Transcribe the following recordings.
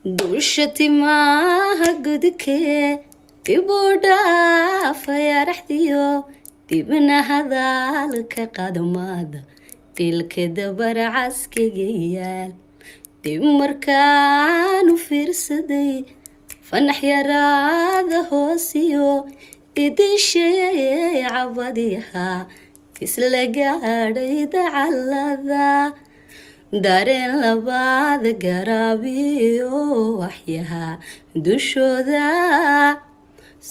dushati maaha gudkee dibuu dhaafaya raxdiyo dibna hadalka qadmaada dilka dabar caskiga yaal dib markaanu fiirsaday fanax yaraada hoosiyo idishee cabadiha isla gaadhay dacalada dareen labaad garaabiyo waxyaha dushooda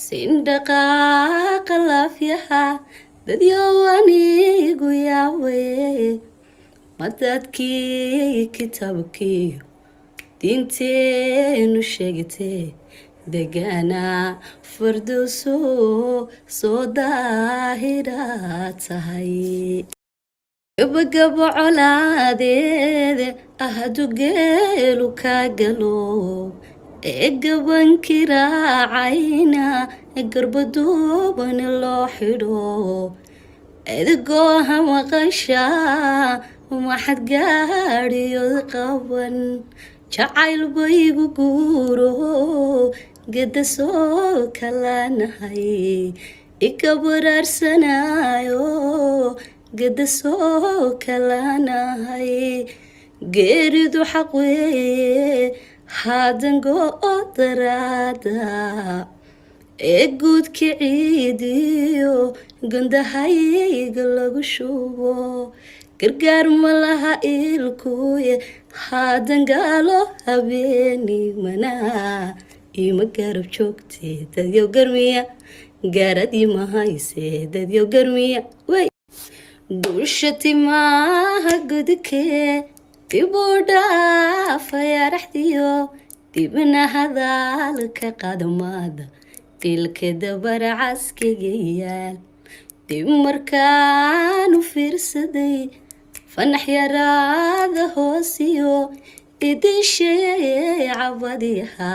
sindhaqaaqa laafyaha dadyowanigu yaawe madadkii kitaabkiyo diinteenu sheegtee deganaa farduuso soo daahira tahay gabagabo colaadeede ahadu geelu kaa galo ee gabankii raacayna garbaduubani loo xidho edigooha maqasha maxad gaadhiyood qaban jacayl baygu guuro geda soo kalanahay ikabaraarsanayo geda soo kalanahay geeridu xaq weeye haadango oo daraada ee guudka ciidiyo gandahayga lagu shubo gargaar malaha ilkuye haadangaalo habeeni manaa ima garab joogtee dadyo garmiya gaarad ima haysee dadyo garmiya dushati maaha gudkee dibuu dhaafaya raxdiyo dibna hadalka qadmaada dilka dabar caskiga yaal dib markaanu fiirsaday fanax yaraada hoosiyo idishee cabadiha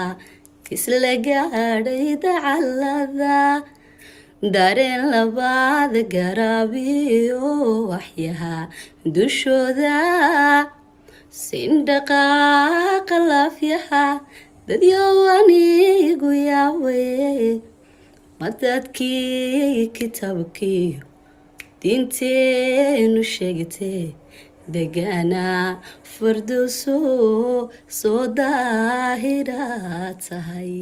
isla gaadhay dacalada dareen labaad garaabiyo waxyaha dushooda sindhaqaaqa laafyaha dadyowanigu yaawe madadkii kitaabkiyo diinteenu sheegtee deganaa farduuso soo daahira tahay